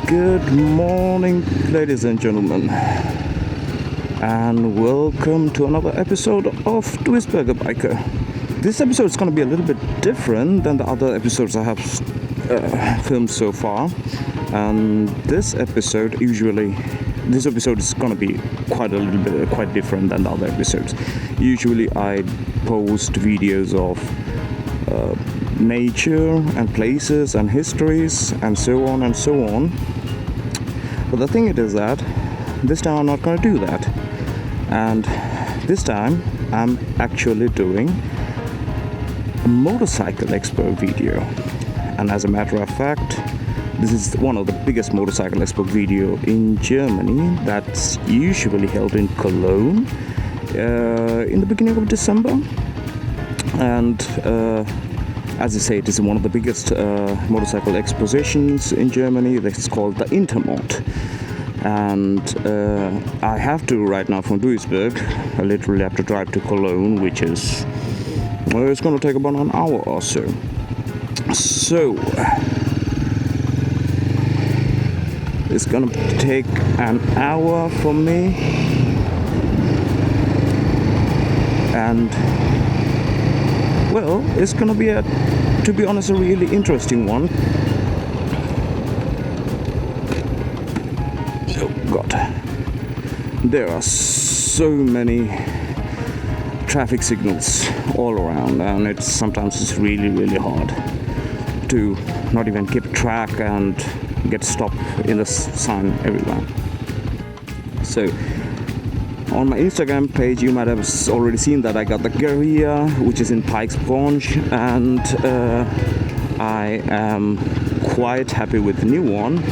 Good morning, ladies and gentlemen, and welcome to another episode of DUisBURGerBIKER. This episode is going to be a little bit different than the other episodes I have filmed so far, and this episode is going to be quite different than the other episodes. Usually I post videos of nature and places and histories and so on and so on. But the thing is that this time I'm not going to do that, and this time I'm actually doing a motorcycle expo video. And as a matter of fact, this is one of the biggest motorcycle expo video in Germany that's usually held in Cologne in the beginning of December. And as I say, it is one of the biggest motorcycle expositions in Germany. It's called the Intermot. And I have to, right now from Duisburg, I literally have to drive to Cologne, which is, it's going to take about an hour or so. So, it's going to take an hour for me. And well, it's going to be, to be honest, a really interesting one. Oh God, there are so many traffic signals all around, and sometimes it's really hard to not even keep track and get stopped in the sign everywhere. So, on my Instagram page, you might have already seen that I got the Guerilla, which is in Pikes Branch, and I am quite happy with the new one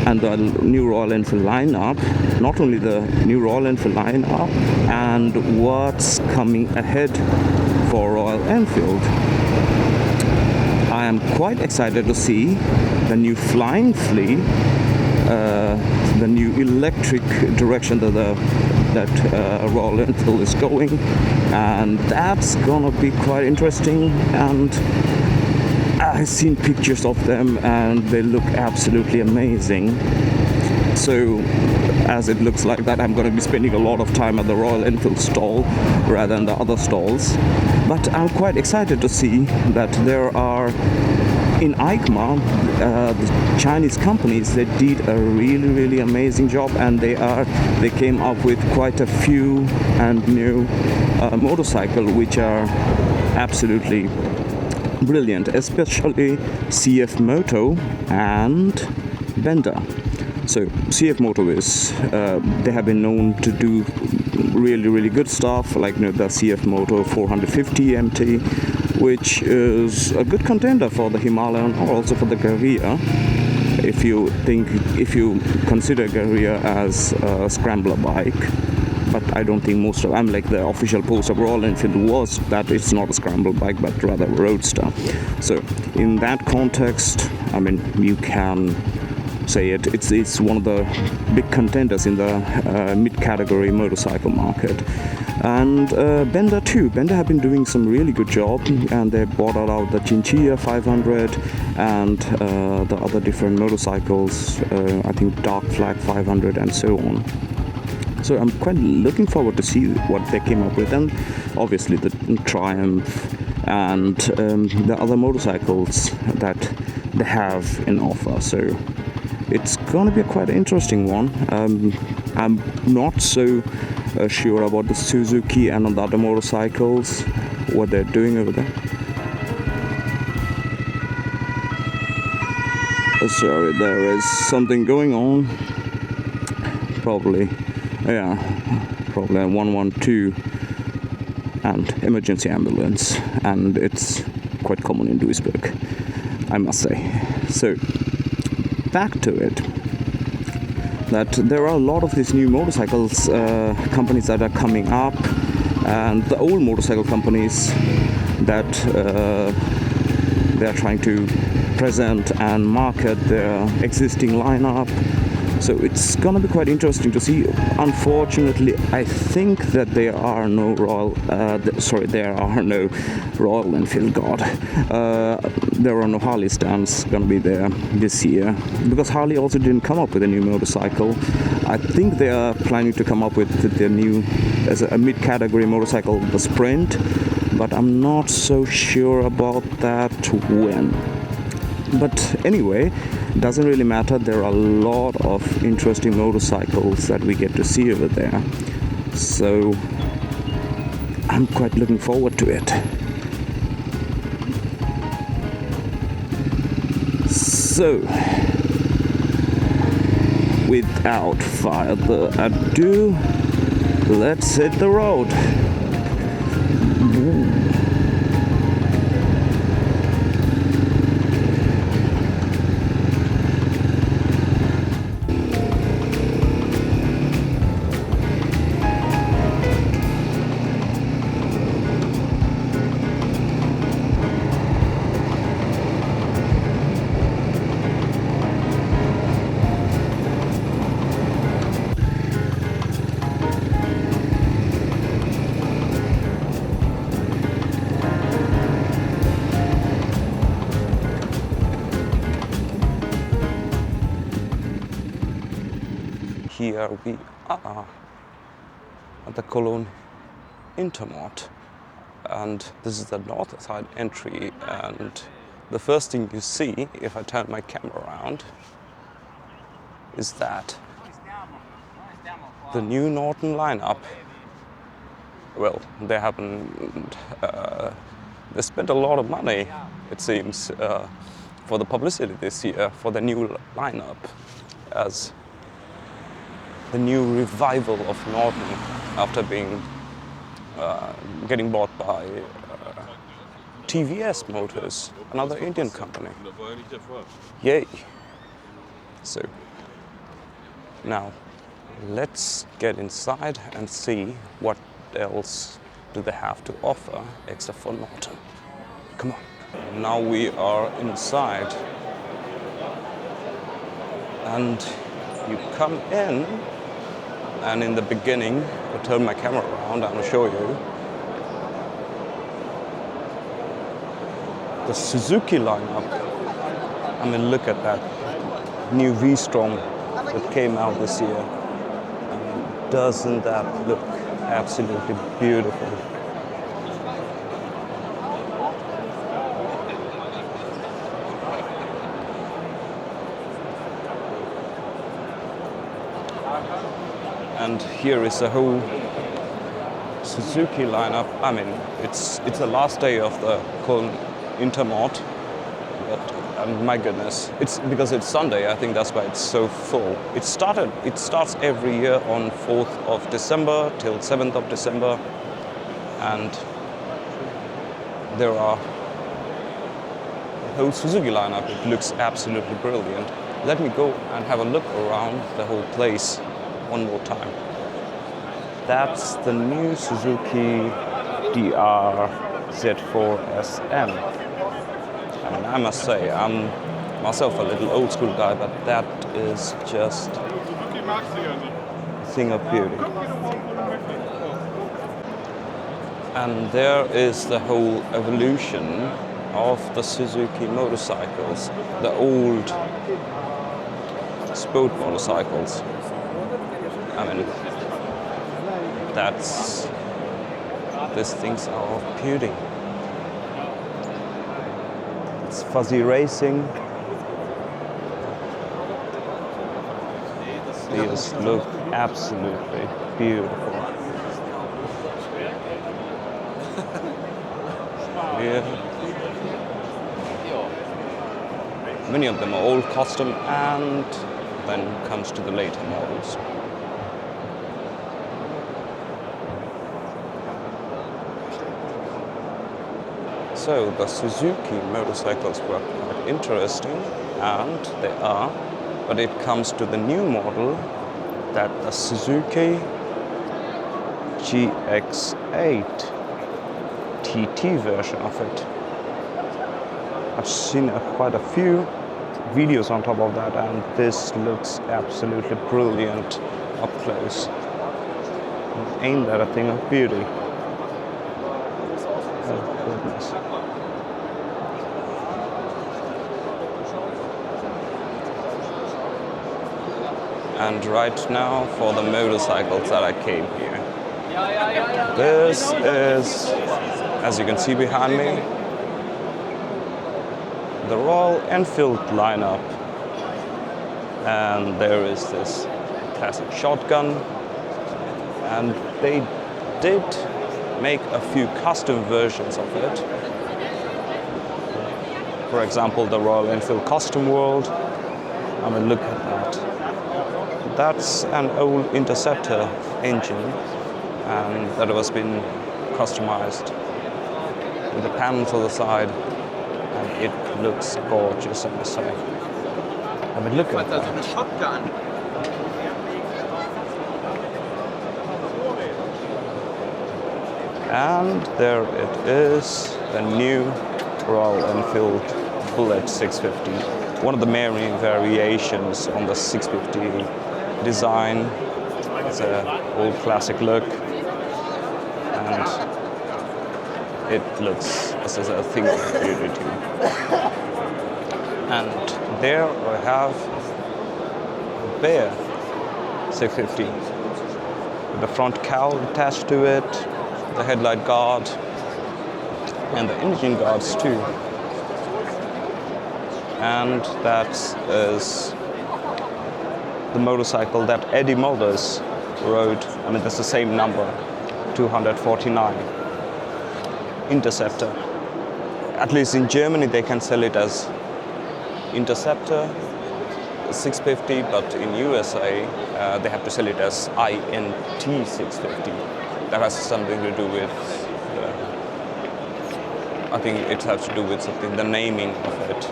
and the new Royal Enfield Line-up. Not only the new Royal Enfield Line-up, and what's coming ahead for Royal Enfield. I am quite excited to see the new Flying Flea, the new electric direction that Royal Enfield is going, and that's gonna be quite interesting. And I've seen pictures of them and they look absolutely amazing. So as it looks like that, I'm gonna be spending a lot of time at the Royal Enfield stall rather than the other stalls. But I'm quite excited to see that there are in EICMA, the Chinese companies, they did a really amazing job, and they came up with quite a few and new motorcycles which are absolutely brilliant, especially CF Moto and Bender. So CF Moto is, they have been known to do really good stuff, like the CF Moto 450 MT, which is a good contender for the Himalayan or also for the Guerilla. If you consider Guerilla as a scrambler bike, but I don't think most of them, like the official post of Royal Enfield was that it's not a scramble bike but rather a roadster. So in that context, I mean, you can say it's one of the big contenders in the mid-category motorcycle market. And Bender too. Bender have been doing some really good job, and they brought out the Chinchilla 500 and the other different motorcycles, I think Dark Flag 500 and so on. So I'm quite looking forward to see what they came up with, and obviously the Triumph and the other motorcycles that they have in offer. So it's going to be a quite interesting one. I'm not so sure about the Suzuki and the other motorcycles, what they're doing over there. Oh, sorry, there is something going on. Probably a 112 and emergency ambulance, and it's quite common in Duisburg, I must say. So back to it, that there are a lot of these new motorcycles companies that are coming up, and the old motorcycle companies that they are trying to present and market their existing lineup So it's gonna be quite interesting to see. Unfortunately, I think that there are no Royal Enfield, God. There are no Harley stands gonna be there this year, because Harley also didn't come up with a new motorcycle. I think they are planning to come up with their new, as a mid-category motorcycle, the Sprint, but I'm not so sure about that when. But anyway, doesn't really matter. There are a lot of interesting motorcycles that we get to see over there, so I'm quite looking forward to it. So without further ado, let's hit the road. Here we are at the Cologne Intermot, and this is the north side entry, and the first thing you see if I turn my camera around is that the new Norton Line-up. Well, they haven't they spent a lot of money, it seems, for the publicity this year for the new lineup, as the new revival of Norton after being getting bought by TVS Motors, another Indian company. Yay! So now let's get inside and see what else do they have to offer except for Norton. Come on. Now we are inside, and you come in. And in the beginning, I'll turn my camera around and I'll show you the SUZUKI Line-up. I mean, look at that new V-Strom that came out this year. And doesn't that look absolutely beautiful? And here is the whole SUZUKI lineup. I mean, it's the last day of the Cologne Intermot, but my goodness, it's because it's Sunday. I think that's why it's so full. It starts every year on 4th of December till 7th of December, and there are the whole SUZUKI lineup. It looks absolutely brilliant. Let me go and have a look around the whole place one more time. That's the new Suzuki DR Z4 SM. And I must say, I'm myself a little old school guy, but that is just a thing of beauty. And there is the whole evolution of the Suzuki motorcycles, the old sport motorcycles. I mean, these things are of beauty. It's fuzzy racing. These look absolutely beautiful. Yeah. Many of them are old custom, and then comes to the later models. So the Suzuki motorcycles were quite interesting, and they are, but it comes to the new model, that the Suzuki GX8 TT version of it. I've seen quite a few videos on top of that, and this looks absolutely brilliant up close. Ain't that a thing of beauty? Oh goodness. And right now for the motorcycles that I came here. This is, as you can see behind me, the Royal Enfield Line-up. And there is this classic shotgun. And they did make a few custom versions of it. For example, the Royal Enfield Custom World. I mean, look at that. That's an old Interceptor engine, and that has been customized with the panels on the side, and it looks gorgeous, I must say. I mean, look at that. And there it is, the new Royal Enfield Bullet 650. One of the many variations on the 650 design. It's an old classic look, and it looks as a thing of beauty too. And there I have a Bear 650 with the front cowl attached to it, the headlight guard, and the engine guards too. And that is the motorcycle that Eddie Mulders rode. I mean, that's the same number, 249. Interceptor. At least in Germany they can sell it as Interceptor 650, but in USA they have to sell it as INT 650. That has something to do with, I think it has to do with something, the naming of it.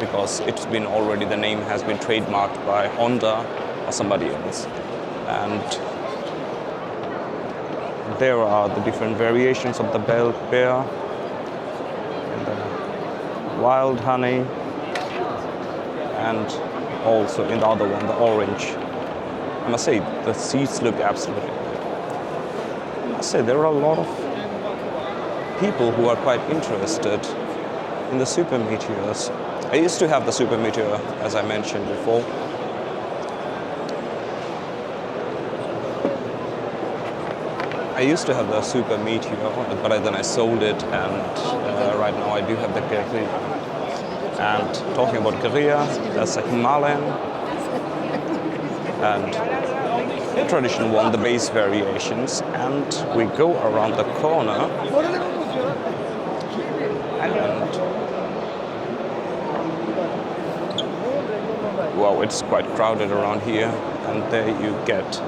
Because it's been already, the name has been trademarked by Honda or somebody else. And there are the different variations of the Bear, and the Wild Honey, and also in the other one, the Orange. I must say, the seats look absolutely good. I must say, there are a lot of people who are quite interested in the Super Meteors. I used to have the Super Meteor, as I mentioned before. I used to have the Super Meteor, but then I sold it, and right now I do have the Guerilla. And talking about Guerilla, that's a Himalayan, and the traditional one, the base variations. And we go around the corner, and wow, it's quite crowded around here, and there you get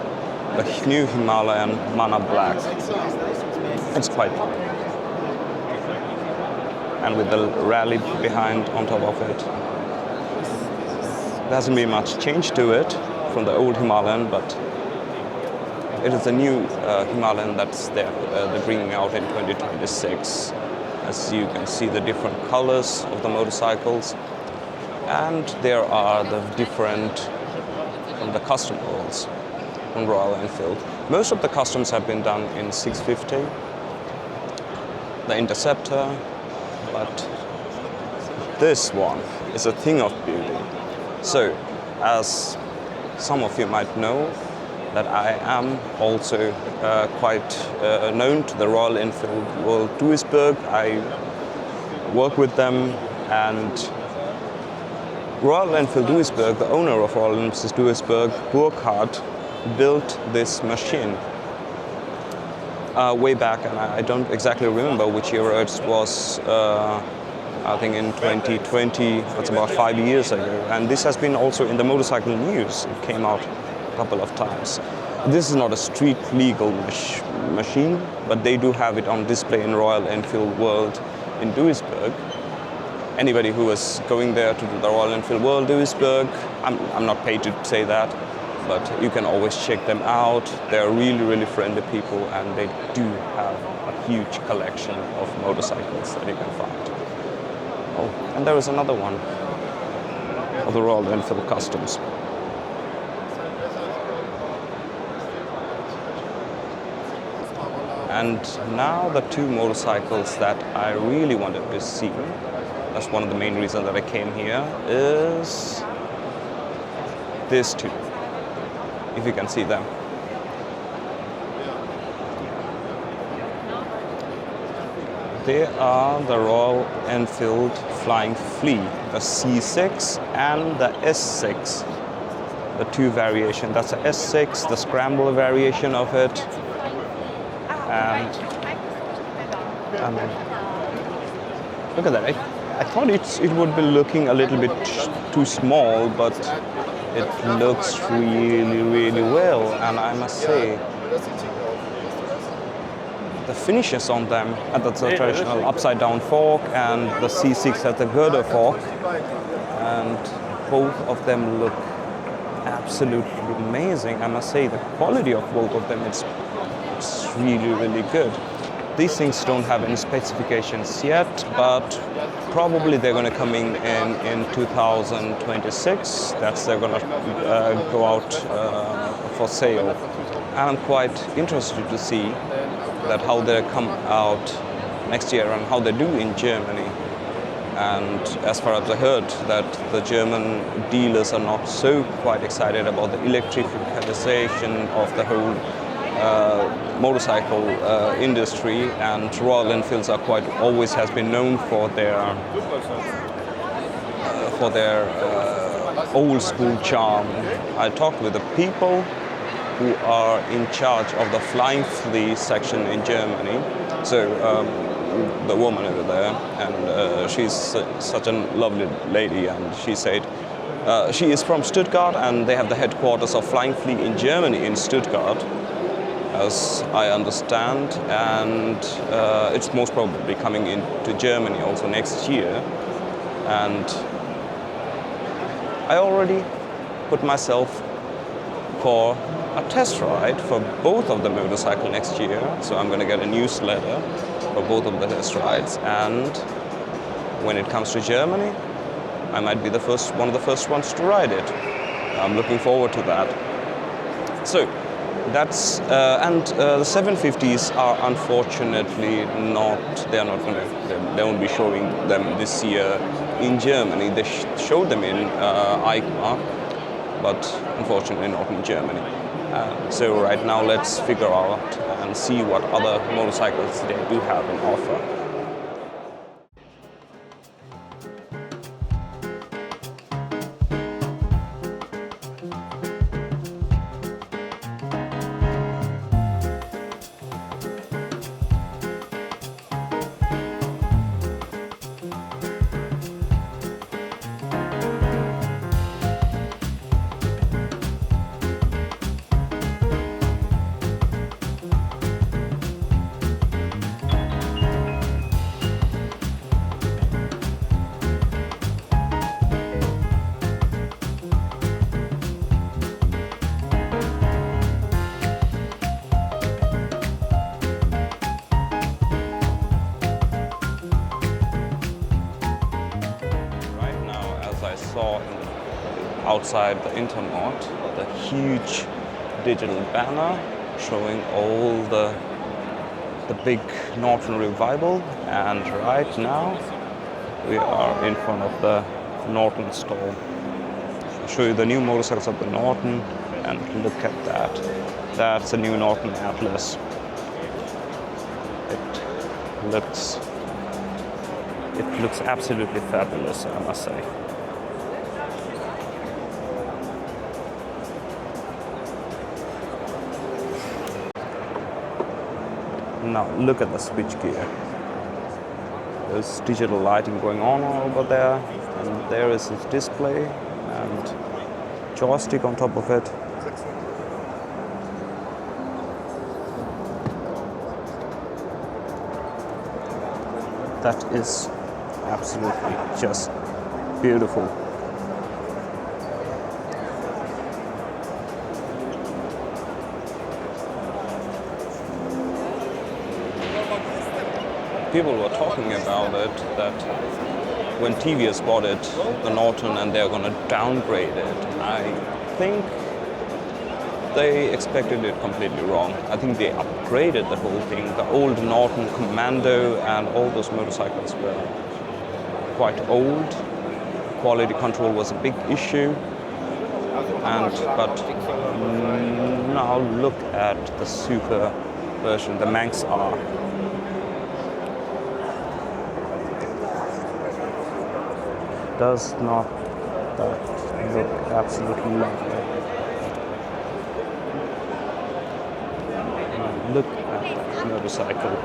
the new Himalayan Mana Black. It's quite, and with the rally behind on top of it. There hasn't been much change to it from the old Himalayan, but it is a new Himalayan that's there. They're bringing out in 2026. As you can see, the different colors of the motorcycles. And there are the different from the custom models from Royal Enfield. Most of the customs have been done in 650, the Interceptor, but this one is a thing of beauty. So, as some of you might know, that I am also quite known to the Royal Enfield World DUisBURG. I work with them, and Royal Enfield DUisBURG, the owner of Royal Enfield DUisBURG, Burkhard, built this machine way back, and I don't exactly remember which year it was. I think in 2020, that's about 5 years ago. And this has been also in the motorcycle news. It came out a couple of times. This is not a street legal machine, but they do have it on display in Royal Enfield World in DUisBURG. Anybody who is going there to the Royal Enfield World DUisBURG, I'm not paid to say that, but you can always check them out. They're really, really friendly people, and they do have a huge collection of motorcycles that you can find. Oh, and there is another one. of the Royal Enfield Customs. And now the two motorcycles that I really wanted to see, that's one of the main reasons that I came here, is these two, if you can see them. They are the Royal Enfield Flying Flea, the C6 and the S6, the two variations. That's the S6, the scramble variation of it. And look at that. I thought it would be looking a little bit too small, but it looks really, really well. And I must say, the finishes on them, and that's the traditional upside-down fork, and the C6 has the girder fork, and both of them look absolutely amazing. I must say, the quality of both of them is really, really good. These things don't have any specifications yet, but probably they're going to come in 2026. That's they're going to go out for sale. And I'm quite interested to see that how they come out next year and how they do in Germany. And as far as I heard, that the German dealers are not so quite excited about the electrification of the whole motorcycle industry, and Royal Enfields are quite always has been known for their old school charm. I talked with the people who are in charge of the Flying Flea section in Germany. So the woman over there, and she's such a lovely lady, and she said she is from Stuttgart, and they have the headquarters of Flying Flea in Germany in Stuttgart, as I understand, and it's most probably coming into Germany also next year. And I already put myself for a test ride for both of the motorcycle next year, so I'm going to get a newsletter for both of the test rides, and when it comes to Germany, I might be one of the first ones to ride it. I'm looking forward to that. So that's and the 750s are unfortunately they won't be showing them this year in Germany. They showed them in EICMA, but unfortunately not in Germany. So right now let's figure out and see what other motorcycles they do have in offer. Outside the Intermot, the huge digital banner showing all the big Norton revival, and right now we are in front of the Norton store. I'll show you the new motorcycles of the Norton, and look at that. That's a new Norton Atlas. It looks absolutely fabulous, I must say. Now look at the switchgear. There's digital lighting going on over there, and there is its display and joystick on top of it. That is absolutely just beautiful. People were talking about it, that when TVS bought it, the Norton, and they're going to downgrade it. I think they expected it completely wrong. I think they upgraded the whole thing. The old Norton Commando and all those motorcycles were quite old. Quality control was a big issue. But now look at the super version, the Manx R. Does not that look absolutely lovely? Look at that motorcycle.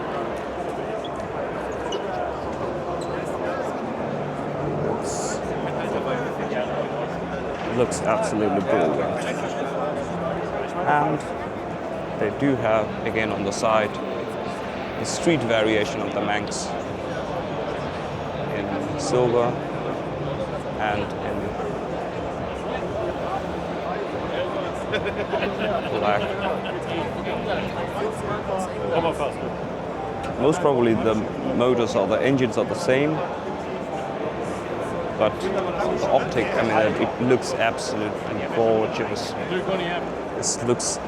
Looks absolutely brilliant. And they do have, again on the side, the street variation of the Manx in silver and in black. Most probably the motors or the engines are the same, but the optic, I mean, it looks absolutely gorgeous. This looks,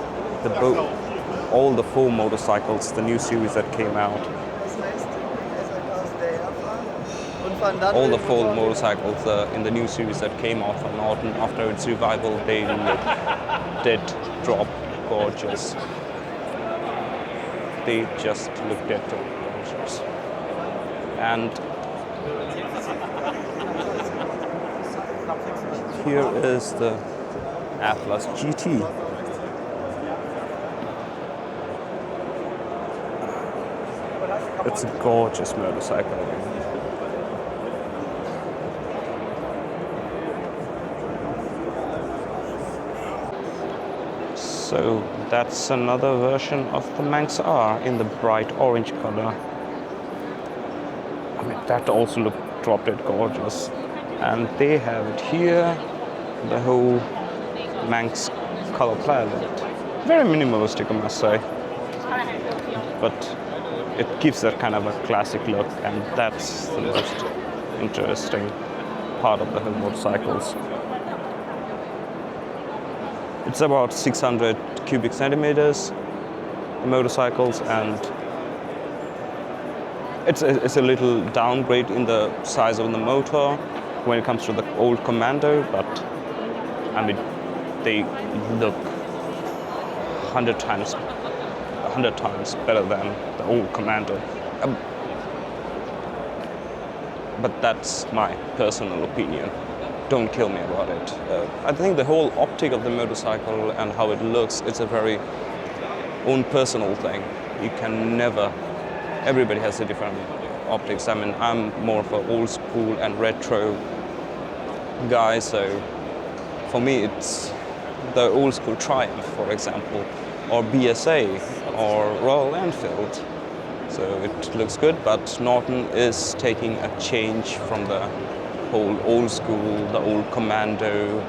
all the 4 motorcycles, the new series that came out, all the 4 motorcycles in the new series that came out from Norton after its revival, they did drop gorgeous. They just look dead gorgeous. And here is the Atlas GT. It's a gorgeous motorcycle. So that's another version of the Manx R in the bright orange color. I mean, that also looked drop dead gorgeous. And they have it here, the whole Manx color palette. Very minimalistic, I must say. But it gives that kind of a classic look, and that's the most interesting part of the whole motorcycles. It's about 600 cubic centimeters, the motorcycles, and it's a little downgrade in the size of the motor when it comes to the old Commando, but I mean, they look 100 times better than the old Commando. But that's my personal opinion. Don't kill me about it. I think the whole optic of the motorcycle and how it looks, it's a very own personal thing. You can never, everybody has a different optics. I mean, I'm more of an old school and retro guy, so for me it's the old school Triumph, for example, or BSA or Royal Enfield. So it looks good, but Norton is taking a change from the whole old school, the old Commando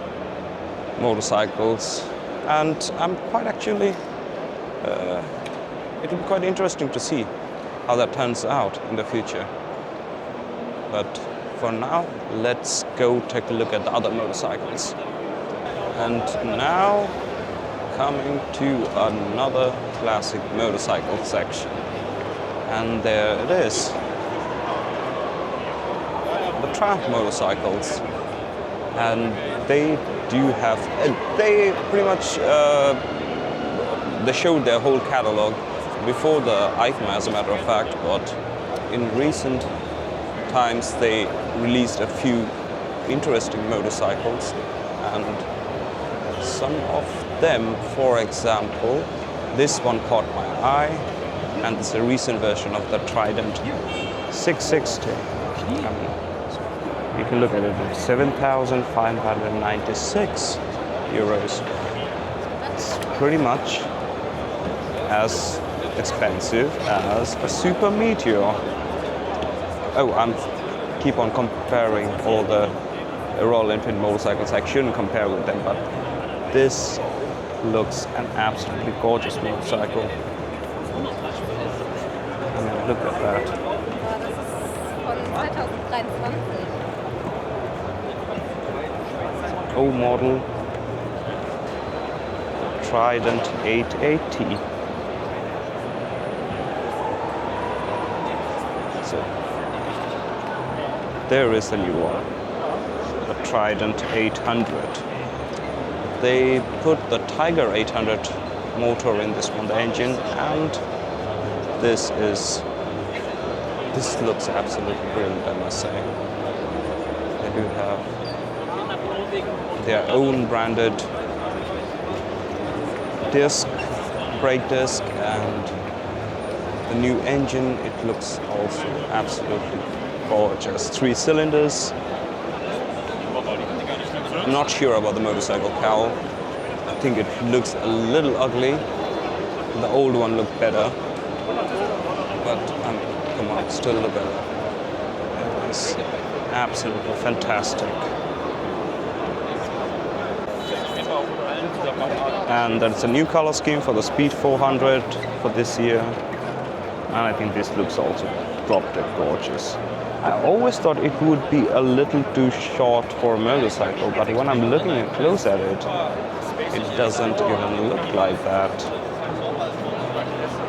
motorcycles, and I'm quite actually, it will be quite interesting to see how that turns out in the future. But for now, let's go take a look at the other motorcycles. And now, coming to another classic motorcycle section. And there it is. The Triumph motorcycles. And they do have, they pretty much, they showed their whole catalog before the EICMA, as a matter of fact, but in recent times they released a few interesting motorcycles, and some of them, for example, this one caught my eye, and it's a recent version of the Trident 660. You can look at it at 7,596 euros. It's pretty much as expensive as a Super Meteor. Oh, I'm keep on comparing all the Royal Enfield motorcycles. I shouldn't compare with them, but this looks an absolutely gorgeous motorcycle. I mean, look at that. expo model, Trident 880. So there is a new one, the Trident 800. They put the Tiger 800 motor in this one, the engine, and this looks absolutely brilliant, I must say. They do have their own branded disc, brake disc, and the new engine. It looks also absolutely gorgeous. 3 cylinders. I'm not sure about the motorcycle cowl. I think it looks a little ugly. The old one looked better, but come on, still look better. It's absolutely fantastic. And there's a new color scheme for the Speed 400 for this year. And I think this looks also drop-dead gorgeous. I always thought it would be a little too short for a motorcycle, but when I'm looking close at it, it doesn't even look like that.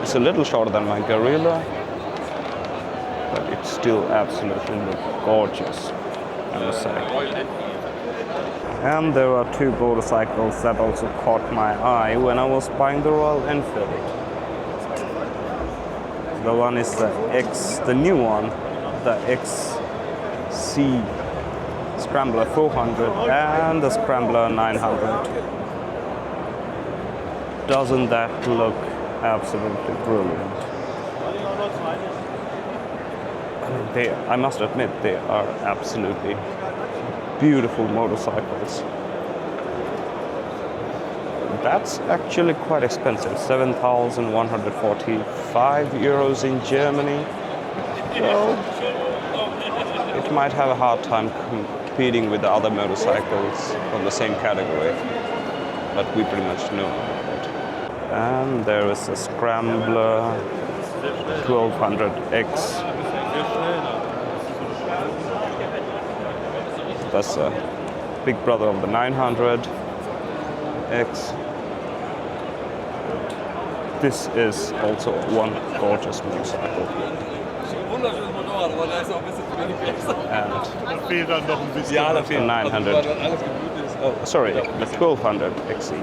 It's a little shorter than my Guerrilla, but it still absolutely looks gorgeous, I must say. And there are 2 motorcycles that also caught my eye when I was buying the Royal Enfield. The one is the new one, the XC Scrambler 400 and the Scrambler 900. Doesn't that look absolutely brilliant? I must admit, they are absolutely beautiful motorcycles. That's actually quite expensive, 7,145 euros in Germany. So it might have a hard time competing with the other motorcycles from the same category, but we pretty much know about it. And there is a Scrambler 1200X. That's a big brother of the 900X. This is also one gorgeous motorcycle. And the 900. Oh, sorry, the 1200 XE.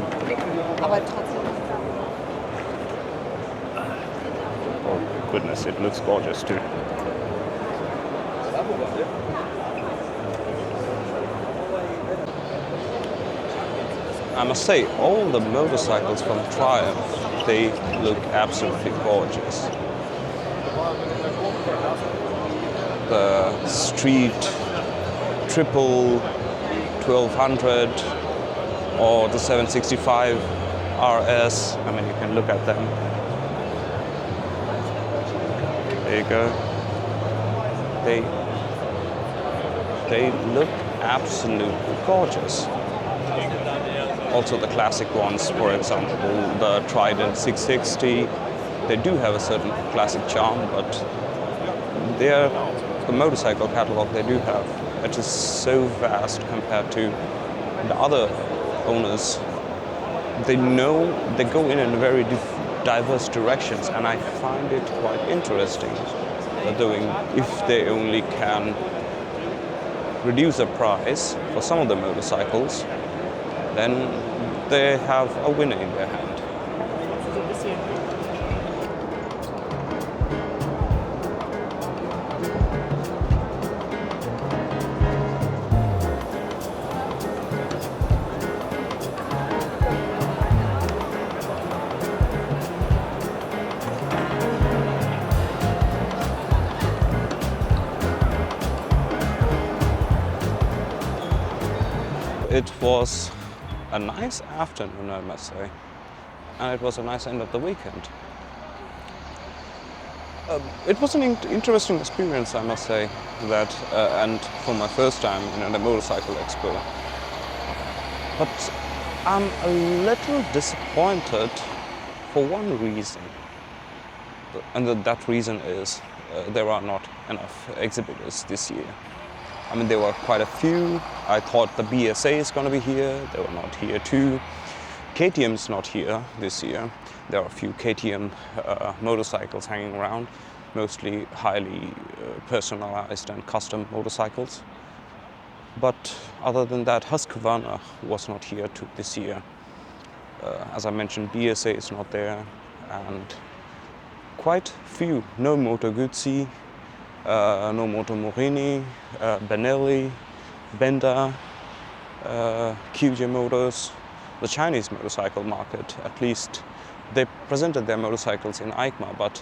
Oh goodness, it looks gorgeous too. I must say, all the motorcycles from Triumph, they look absolutely gorgeous. The Street Triple 1200 or the 765 RS, I mean, you can look at them. There you go. They look absolutely gorgeous. Also the classic ones, for example, the Trident 660, they do have a certain classic charm, but the motorcycle catalog they do have, it is so vast compared to the other owners. They go in very diverse directions, and I find it quite interesting if they only can reduce the price for some of the motorcycles, then they have a winner in their hand. It was a nice afternoon, I must say, and it was a nice end of the weekend. It was an interesting experience, I must say, and for my first time in a motorcycle expo. But I'm a little disappointed for one reason, and that reason is there are not enough exhibitors this year. I mean, there were quite a few. I thought the BSA is going to be here. They were not here too. KTM's not here this year. There are a few KTM motorcycles hanging around, mostly highly personalized and custom motorcycles. But other than that, Husqvarna was not here this year. As I mentioned, BSA is not there, and quite few. No Moto Guzzi, no Moto Morini, Benelli, Benda, QJ Motors. The Chinese motorcycle market, at least they presented their motorcycles in EICMA, but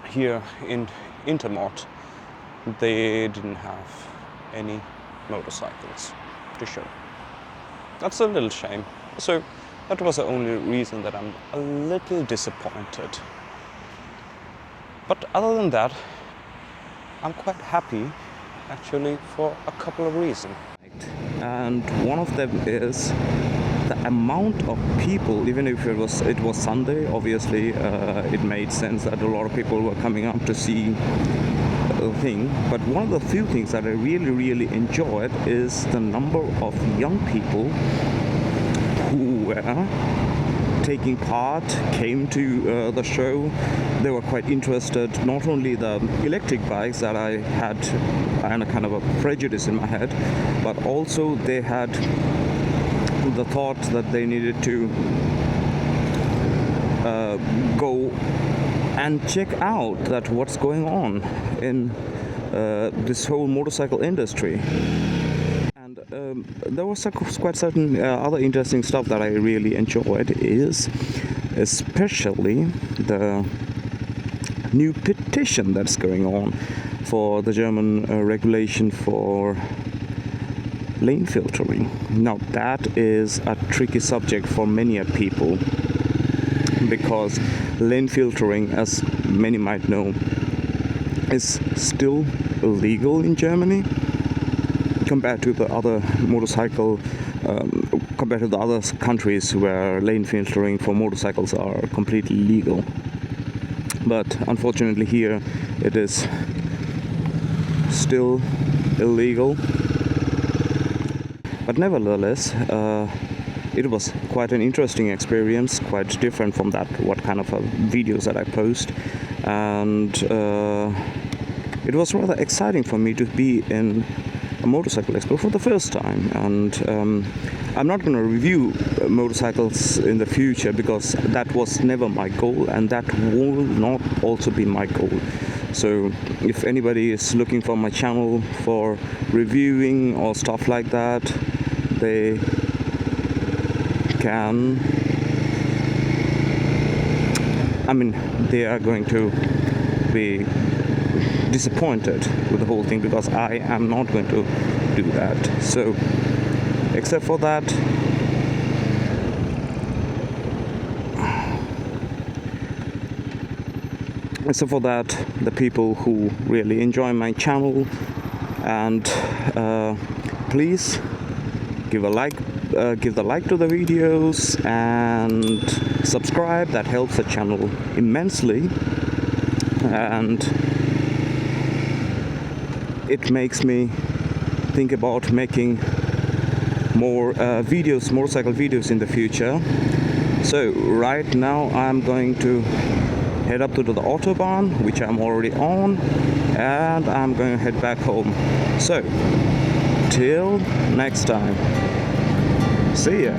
here in Intermot they didn't have any motorcycles to show. That's a little shame. So that was the only reason that I'm a little disappointed. But other than that, I'm quite happy actually for a couple of reasons. And one of them is the amount of people. Even if it was Sunday, obviously it made sense that a lot of people were coming up to see the thing. But one of the few things that I really enjoyed is the number of young people who were taking part, came to the show. They were quite interested, not only the electric bikes that I had a kind of a prejudice in my head, but also they had the thought that they needed to go and check out that what's going on in this whole motorcycle industry. And there was quite certain other interesting stuff that I really enjoyed, is especially the new petition that's going on for the German regulation for lane filtering. Now that is a tricky subject for many people, because lane filtering, as many might know, is still illegal in Germany compared to the other motorcycle, compared to the other countries where lane filtering for motorcycles are completely legal. But unfortunately here it is still illegal. But nevertheless, it was quite an interesting experience, quite different from what kind of videos that I post, and it was rather exciting for me to be in a motorcycle expo for the first time. And I'm not going to review motorcycles in the future, because that was never my goal, and that will not also be my goal. So if anybody is looking for my channel for reviewing or stuff like that, they can, I mean, they are going to be disappointed with the whole thing, because I am not going to do that. So except for that, the people who really enjoy my channel, and please give the like to the videos and subscribe. That helps the channel immensely, and it makes me think about making more motorcycle videos in the future. So right now I'm going to head up to the Autobahn, which I'm already on, and I'm going to head back home. So till next time, see ya.